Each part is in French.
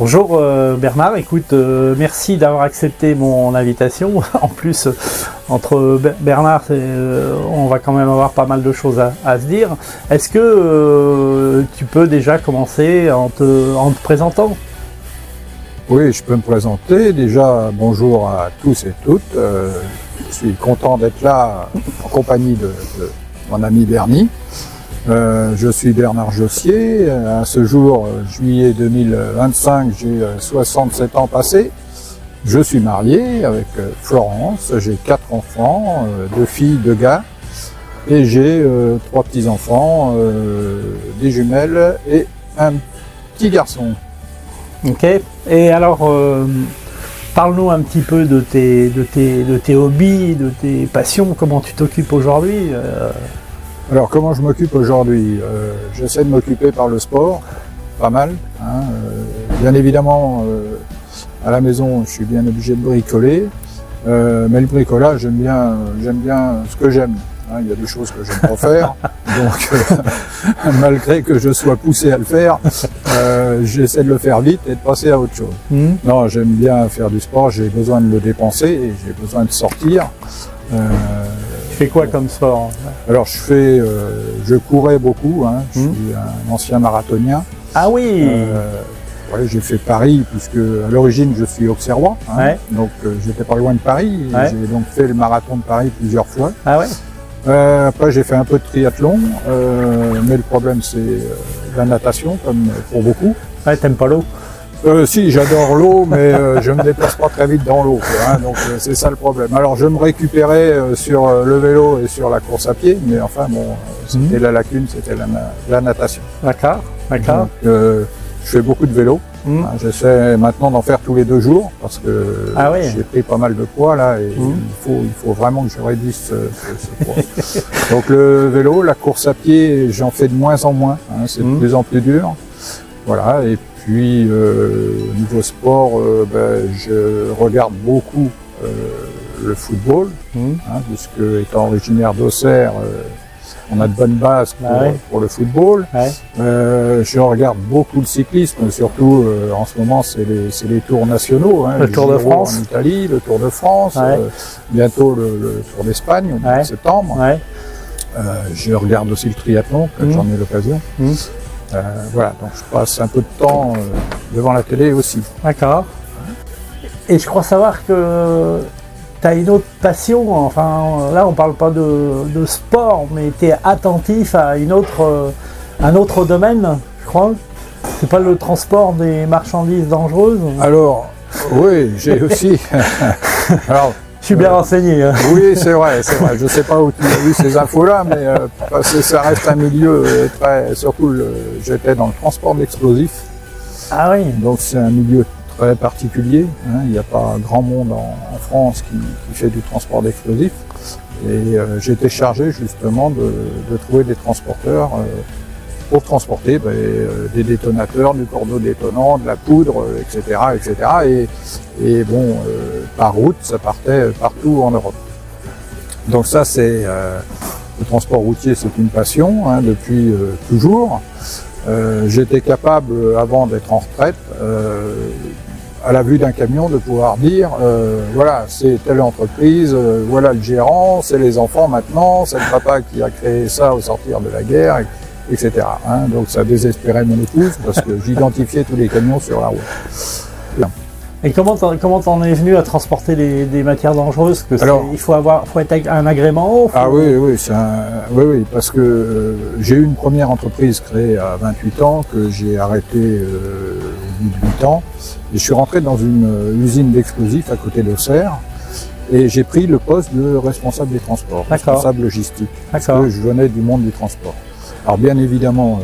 Bonjour Bernard, écoute, merci d'avoir accepté mon invitation. En plus, entre Bernard, on va quand même avoir pas mal de choses à se dire. Est-ce que tu peux déjà commencer en te présentant? Oui, je peux me présenter. Déjà, bonjour à tous et toutes. Je suis content d'être là en compagnie de mon ami Bernie. Je suis Bernard Jossier. À ce jour, juillet 2025, j'ai 67 ans passés. Je suis marié avec Florence. J'ai 4 enfants, 2 filles, 2 gars. Et j'ai 3 petits-enfants, des jumelles et un petit garçon. Ok. Et alors, parle-nous un petit peu de tes hobbies, de tes passions. Comment tu t'occupes aujourd'hui? Alors, comment je m'occupe aujourd'hui? J'essaie de m'occuper par le sport, pas mal. Hein, bien évidemment, à la maison, je suis bien obligé de bricoler. Mais le bricolage, j'aime bien ce que j'aime. Hein, il y a des choses que j'aime pas faire. Donc, malgré que je sois poussé à le faire, j'essaie de le faire vite et de passer à autre chose. Non, j'aime bien faire du sport, j'ai besoin de le dépenser et j'ai besoin de sortir. Tu fais quoi comme sport? Alors je courais beaucoup, hein. Je suis un ancien marathonien. Ah oui. Ouais, j'ai fait Paris puisque à l'origine je suis auxerrois, hein. Ouais. Donc j'étais pas loin de Paris. Ouais. J'ai donc fait le marathon de Paris plusieurs fois. Ah ouais. Après j'ai fait un peu de triathlon, mais le problème c'est la natation comme pour beaucoup. Ouais, t'aimes pas l'eau? Si, j'adore l'eau, mais je me déplace pas très vite dans l'eau, hein, donc c'est ça le problème. Alors je me récupérais sur le vélo et sur la course à pied, mais enfin bon, c'était la lacune, c'était la natation. D'accord, d'accord. Je fais beaucoup de vélo. Hein, j'essaie maintenant d'en faire tous les 2 jours parce que j'ai pris pas mal de poids là et il faut vraiment que je réduise ce poids. Donc le vélo, la course à pied, j'en fais de moins en moins, hein, c'est de plus en plus dur. Voilà, et puis niveau sport, je regarde beaucoup le football, hein, puisque étant originaire d'Auxerre, on a de bonnes bases pour le football. Ouais. Je regarde beaucoup le cyclisme, surtout en ce moment c'est les tours nationaux, hein, le Tour de France en Italie, le Tour de France, bientôt le Tour d'Espagne au mois de septembre. Ouais. Je regarde aussi le triathlon quand j'en ai l'occasion. Voilà, donc je passe un peu de temps devant la télé aussi. D'accord. Et je crois savoir que tu as une autre passion, enfin là on parle pas de sport, mais tu es attentif à un autre domaine, je crois. C'est pas le transport des marchandises dangereuses? Alors, oui, j'ai aussi... Alors, je suis bien renseigné. Hein. Oui, c'est vrai, c'est vrai. Je ne sais pas où tu as vu ces infos-là, mais parce que ça reste un milieu très... Surtout, j'étais dans le transport d'explosifs. Ah oui. Donc c'est un milieu très particulier. Hein. Il n'y a pas grand monde en France qui fait du transport d'explosifs. Et j'étais chargé justement de trouver des transporteurs pour transporter des détonateurs, du cordeau détonnant, de la poudre, etc. etc. Et bon, par route, ça partait partout en Europe. Donc ça, c'est le transport routier, c'est une passion, hein, depuis toujours. J'étais capable, avant d'être en retraite, à la vue d'un camion, de pouvoir dire, voilà, c'est telle entreprise, voilà le gérant, c'est les enfants maintenant, c'est le papa qui a créé ça au sortir de la guerre, etc. Hein. Donc ça désespérait mon épouse parce que j'identifiais tous les camions sur la route. Bien. Et comment t'en es venu à transporter des matières dangereuses? Il faut être un agrément? Ah oui, oui, oui, parce que j'ai eu une première entreprise créée à 28 ans que j'ai arrêtée au bout de 8 ans. Et je suis rentré dans une usine d'explosifs à côté d'Auxerre. Et j'ai pris le poste de responsable des transports, responsable logistique. Parce que je venais du monde du transport. Alors bien évidemment,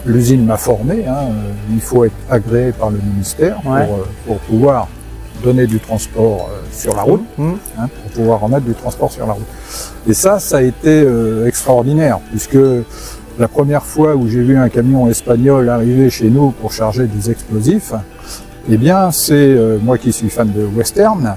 l'usine m'a formé, hein, il faut être agréé par le ministère pour pouvoir donner du transport sur la route, hein, pour pouvoir remettre du transport sur la route. Et ça a été extraordinaire, puisque la première fois où j'ai vu un camion espagnol arriver chez nous pour charger des explosifs, eh bien c'est moi qui suis fan de western,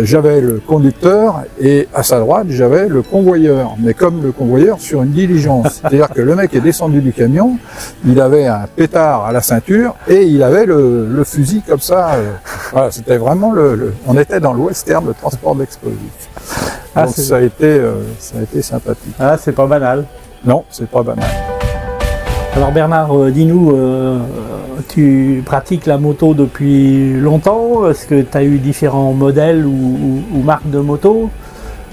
j'avais le conducteur et à sa droite, j'avais le convoyeur. Mais comme le convoyeur sur une diligence. C'est-à-dire que le mec est descendu du camion, il avait un pétard à la ceinture et il avait le fusil comme ça. Voilà, c'était vraiment on était dans le western, le transport d'explosifs. Ah, donc ça a été sympathique. Ah, c'est pas banal. Non, c'est pas banal. Alors Bernard, dis-nous, tu pratiques la moto depuis longtemps? Est-ce que tu as eu différents modèles ou marques de moto?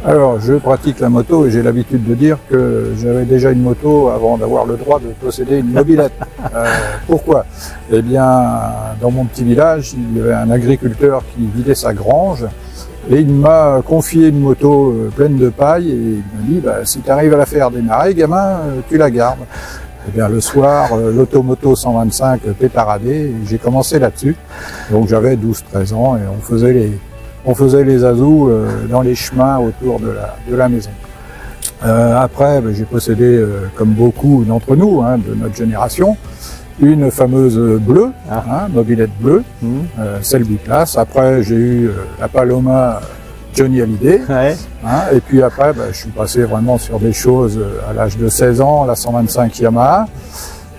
Alors, je pratique la moto et j'ai l'habitude de dire que j'avais déjà une moto avant d'avoir le droit de posséder une mobilette. Pourquoi? Eh bien, dans mon petit village, il y avait un agriculteur qui vidait sa grange et il m'a confié une moto pleine de paille et il m'a dit bah, si tu arrives à la faire démarrer, gamin, tu la gardes. Eh bien, le soir, l'automoto 125 pétaradé, et j'ai commencé là-dessus. Donc j'avais 12-13 ans et on faisait les azous dans les chemins autour de la maison. Après, j'ai possédé, comme beaucoup d'entre nous, hein, de notre génération, une fameuse bleue, mobilette bleue, celle biplace. Après, j'ai eu la Paloma Johnny Hallyday. Ouais. Et puis après, je suis passé vraiment sur des choses à l'âge de 16 ans, la 125 Yamaha.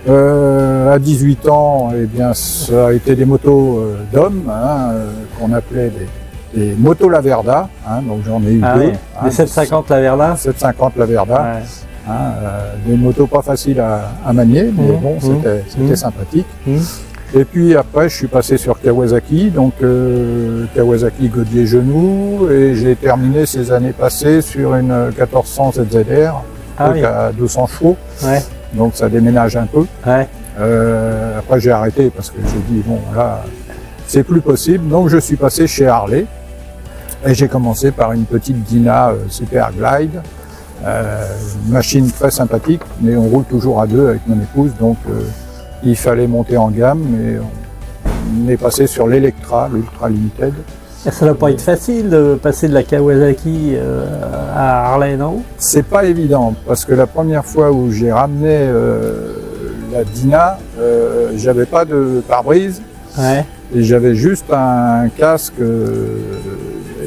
À 18 ans, eh bien, ça a été des motos d'hommes, qu'on appelait des motos Laverda. Donc j'en ai eu deux. Oui. Des 750 Laverda. 750 Laverda. Ouais. Des motos pas faciles à manier, mais bon, c'était sympathique. Et puis après, je suis passé sur Kawasaki, donc Kawasaki Godier Genoux, et j'ai terminé ces années passées sur une 1400 ZZR, à 200 chevaux, donc ça déménage un peu. Après, j'ai arrêté parce que j'ai dit, bon, là, c'est plus possible, donc je suis passé chez Harley, et j'ai commencé par une petite Dyna Super Glide, une machine très sympathique, mais on roule toujours à deux avec mon épouse, donc il fallait monter en gamme et on est passé sur l'Electra, l'Ultra Limited. Et ça ne doit pas être facile de passer de la Kawasaki à Harley, non? C'est pas évident, parce que la première fois où j'ai ramené la Dyna, j'avais pas de pare-brise, et j'avais juste un casque,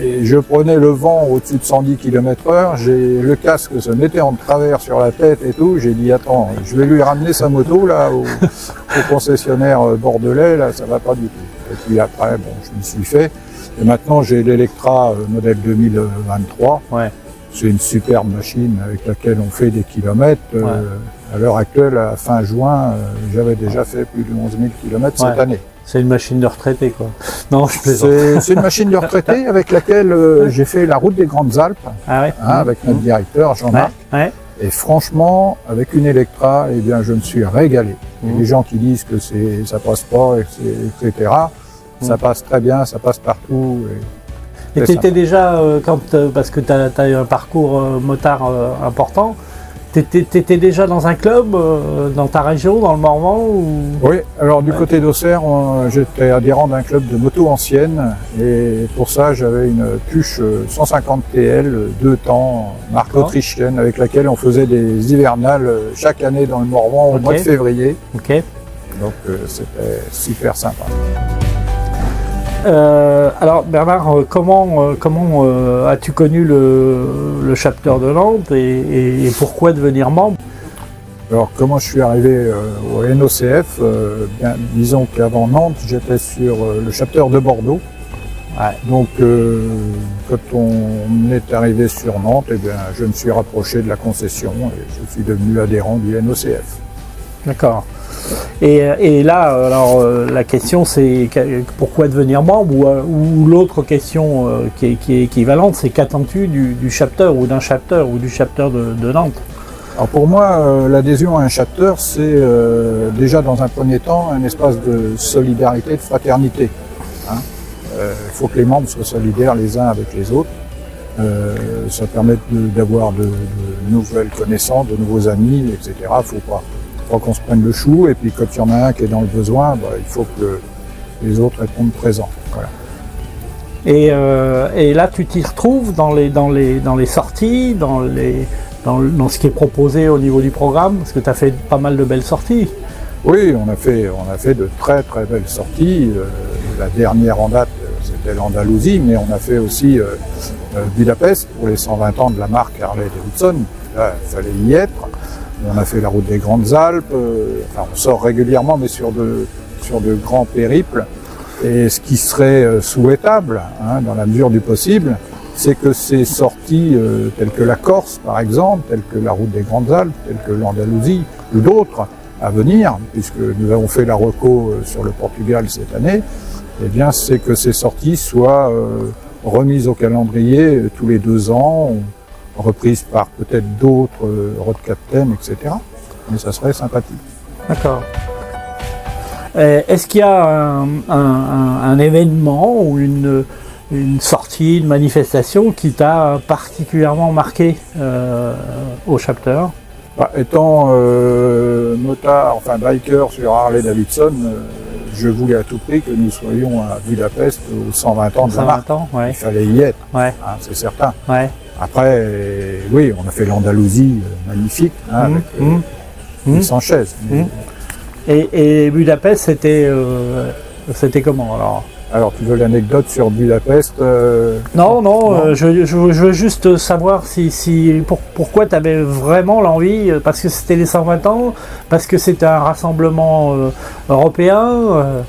et je prenais le vent au-dessus de 110 km/h, le casque se mettait en travers sur la tête et tout, j'ai dit attends, je vais lui ramener sa moto là au concessionnaire bordelais, là ça va pas du tout. Et puis après, bon, je me suis fait, et maintenant j'ai l'Electra modèle 2023, c'est une superbe machine avec laquelle on fait des kilomètres. À l'heure actuelle, à fin juin, j'avais déjà fait plus de 11 000 km cette année. C'est une machine de retraité, quoi. Non, je plaisante. C'est une machine de retraité avec laquelle j'ai fait la route des Grandes Alpes, avec notre directeur Jean-Marc. Et franchement, avec une Electra, eh bien, je me suis régalé. Et les gens qui disent que ça passe pas, etc. Ça passe très bien, ça passe partout. Et tu étais déjà, parce que tu as eu un parcours motard important, t'étais déjà dans un club, dans ta région, dans le Morvan ou... Oui, alors du côté d'Auxerre, j'étais adhérent d'un club de moto ancienne et pour ça j'avais une Puch 150 TL 2 temps, marque autrichienne, avec laquelle on faisait des hivernales chaque année dans le Morvan au mois de février. Donc c'était super sympa. Alors Bernard, comment as-tu connu le chapter de Nantes et pourquoi devenir membre? Alors comment je suis arrivé au NOCF, disons qu'avant Nantes j'étais sur le chapter de Bordeaux. Donc quand on est arrivé sur Nantes, eh bien, je me suis rapproché de la concession et je suis devenu adhérent du NOCF. D'accord. Et là, alors la question c'est pourquoi devenir membre ou l'autre question qui est équivalente, c'est qu'attends-tu du chapter ou d'un chapter ou du chapter de Nantes? Alors pour moi, l'adhésion à un chapter, c'est déjà dans un premier temps un espace de solidarité, de fraternité. Il faut que les membres soient solidaires les uns avec les autres. Ça permet d'avoir de nouvelles connaissances, de nouveaux amis, etc. Faut pas qu'on se prenne le chou, et puis quand il y en a un qui est dans le besoin, il faut que les autres répondent présents. Voilà. Et là, tu t'y retrouves dans les sorties, dans ce qui est proposé au niveau du programme, parce que tu as fait pas mal de belles sorties. Oui, on a fait de très très belles sorties. La dernière en date, c'était c'était l'Andalousie, mais on a fait aussi Budapest pour les 120 ans de la marque Harley-Davidson. Là, il fallait y être. On a fait la route des Grandes Alpes. Enfin, on sort régulièrement, mais sur de grands périples. Et ce qui serait souhaitable, hein, dans la mesure du possible, c'est que ces sorties telles que la Corse, par exemple, telles que la route des Grandes Alpes, telles que l'Andalousie ou d'autres à venir, puisque nous avons fait la reco sur le Portugal cette année, eh bien, c'est que ces sorties soient remises au calendrier tous les 2 ans, reprises par peut-être d'autres road captains, etc. Mais ça serait sympathique. D'accord. Est-ce qu'il y a un événement ou une sortie, une manifestation qui t'a particulièrement marqué au chapter? Étant motard, enfin biker sur Harley-Davidson, je voulais à tout prix que nous soyons à Budapest aux 120 ans de la marque. Ouais. Il fallait y être, ouais. Hein, c'est certain. Ouais. Après, oui, on a fait l'Andalousie magnifique, hein, avec Sanchez. Et Budapest, c'était comment alors? Alors, tu veux l'anecdote sur Budapest Non, je veux juste savoir pourquoi tu avais vraiment l'envie, parce que c'était les 120 ans, parce que c'était un rassemblement européen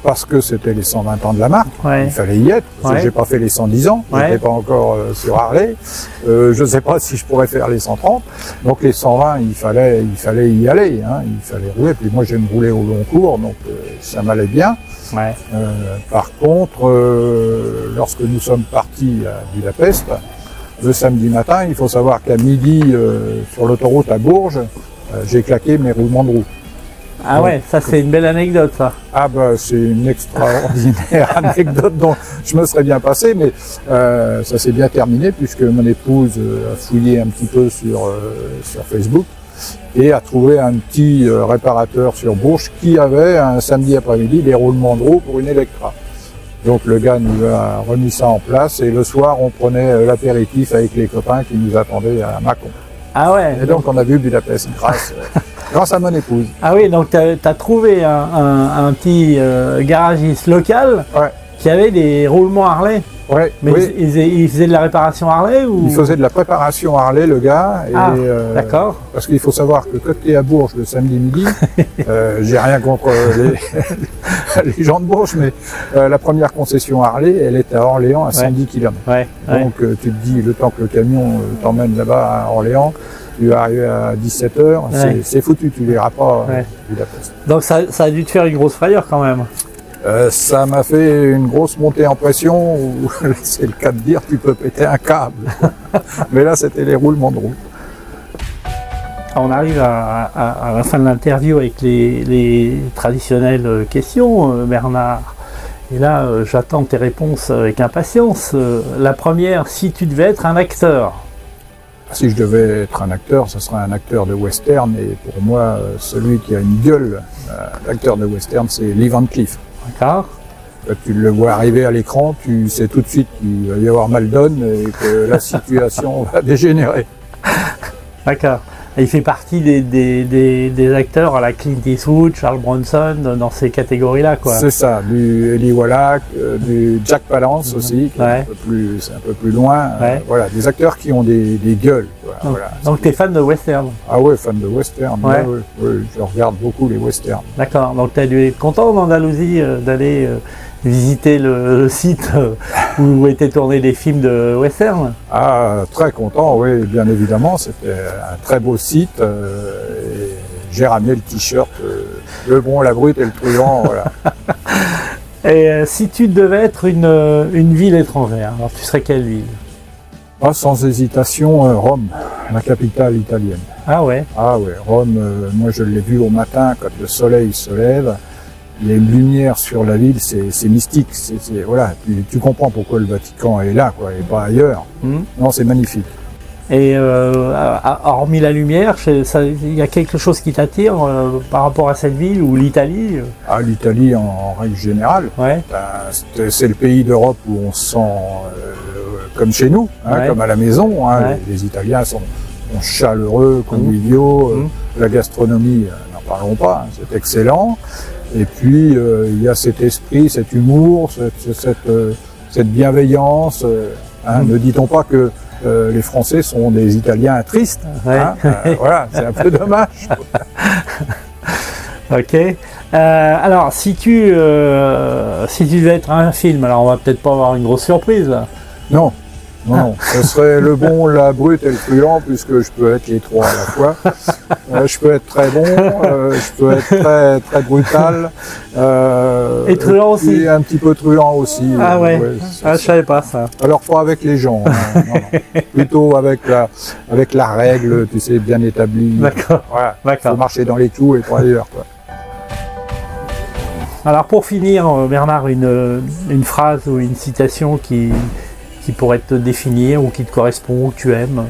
Parce que c'était les 120 ans de la marque, ouais. Il fallait y être, parce que j'ai pas fait les 110 ans, je n'étais pas encore sur Harley, je ne sais pas si je pourrais faire les 130, donc les 120, il fallait y aller, hein, il fallait rouler, puis moi j'aime rouler au long cours, donc ça m'allait bien. Ouais. Par contre, lorsque nous sommes partis à Budapest, le samedi matin, il faut savoir qu'à midi, sur l'autoroute à Bourges, j'ai claqué mes roulements de roue. Ah donc, ouais, ça c'est une belle anecdote ça. Ah bah c'est une extraordinaire anecdote dont je me serais bien passé, mais ça s'est bien terminé puisque mon épouse a fouillé un petit peu sur Facebook et a trouvé un petit réparateur sur Bourges qui avait un samedi après-midi des roulements de roue pour une Electra. Donc le gars nous a remis ça en place et le soir on prenait l'apéritif avec les copains qui nous attendaient à Mâcon. Ah ouais. Et donc on a vu Budapest grâce à mon épouse. Ah oui, donc tu as trouvé un petit garagiste local qui avait des roulements Harley. Ouais, mais oui. il faisait de la réparation Harley ou... Il faisait de la préparation Harley, le gars. Ah, d'accord. Parce qu'il faut savoir que quand tu es à Bourges le samedi midi, j'ai rien contre les gens de Bourges, mais la première concession Harley, elle est à Orléans à 110 km. Ouais, donc tu te dis, le temps que le camion t'emmène là-bas à Orléans, tu vas arriver à 17h, c'est foutu, tu verras pas Budapest. Donc ça a dû te faire une grosse frayeur quand même. Ça m'a fait une grosse montée en pression où, c'est le cas de dire, tu peux péter un câble. Mais là, c'était les roulements de roue. On arrive à la fin de l'interview avec les traditionnelles questions, Bernard. Et là, j'attends tes réponses avec impatience. La première, si tu devais être un acteur. Si je devais être un acteur, ce serait un acteur de western. Et pour moi, celui qui a une gueule, l'acteur de western, c'est Lee Van Cleef. D'accord. Quand tu le vois arriver à l'écran, tu sais tout de suite qu'il va y avoir mal donne et que la situation va dégénérer. D'accord. Et il fait partie des acteurs à la Clint Eastwood, Charles Bronson, dans ces catégories-là, quoi. C'est ça, du Eli Wallach, du Jack Palance aussi, qui est c'est un peu plus loin. Voilà, des acteurs qui ont des gueules. Quoi. Donc tu es fan de western? Ah ouais, fan de western. Ouais, je regarde beaucoup les westerns. D'accord. Donc tu as dû être content en Andalousie d'aller visiter le site où étaient tournés des films de western? Ah, très content, oui, bien évidemment. C'était un très beau site. Et j'ai ramené le t-shirt, le bon, la brute et le truand, voilà. Et si tu devais être une ville étrangère, alors tu serais quelle ville? Ah, sans hésitation, Rome, la capitale italienne. Ah ouais? Ah ouais, Rome, moi je l'ai vu au matin quand le soleil se lève. Il y a une lumière sur la ville, c'est mystique. Voilà, tu comprends pourquoi le Vatican est là, quoi, et pas ailleurs. Non, c'est magnifique. Et hormis la lumière, il y a quelque chose qui t'attire par rapport à cette ville ou l'Italie? Ah, l'Italie en règle générale. Ouais. C'est le pays d'Europe où on se sent comme chez nous, hein, comme à la maison. Hein. Les Italiens sont chaleureux, conviviaux. La gastronomie, n'en parlons pas, hein, c'est excellent. Et puis, il y a cet esprit, cet humour, cette bienveillance. Ne dit-on pas que les Français sont des Italiens tristes, hein, voilà, c'est un peu dommage. Ok. Alors, si tu devais être un film, alors on va peut-être pas avoir une grosse surprise là. Non, non, ce serait le bon, la brute et le truand, puisque je peux être les trois à la fois. Je peux être très bon, je peux être très brutal. Et truand aussi. Et un petit peu truand aussi. Ah ouais, je savais pas ça. Alors pas avec les gens, hein, non. Plutôt avec la règle, tu sais, bien établie. D'accord. Voilà, faut marcher dans les clous et pas ailleurs, quoi. Alors pour finir, Bernard, une phrase ou une citation qui pourrait te définir ou qui te correspond ou que tu aimes.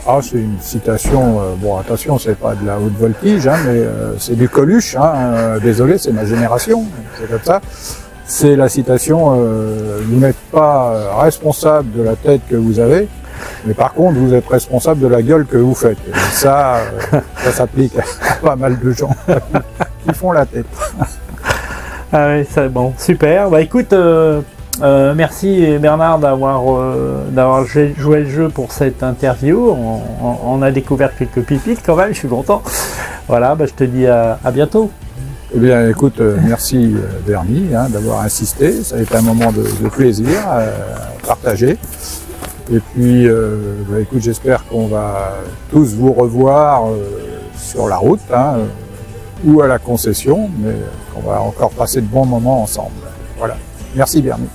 Ah, c'est une citation, bon attention, c'est pas de la haute voltige, hein, mais c'est du Coluche, hein, désolé, c'est ma génération, c'est comme ça. C'est la citation, vous n'êtes pas responsable de la tête que vous avez, mais par contre vous êtes responsable de la gueule que vous faites. Et ça s'applique à pas mal de gens qui font la tête. Ah oui, c'est bon, super. Bah écoute, merci Bernard d'avoir joué le jeu pour cette interview. On a découvert quelques pépites quand même, je suis content. Voilà, bah, je te dis à bientôt. Eh bien écoute, merci Bernie, hein, d'avoir insisté. Ça a été un moment de plaisir à partager. Et puis, bah, écoute, j'espère qu'on va tous vous revoir sur la route, hein, ou à la concession, mais qu'on va encore passer de bons moments ensemble. Voilà. Merci Bernie.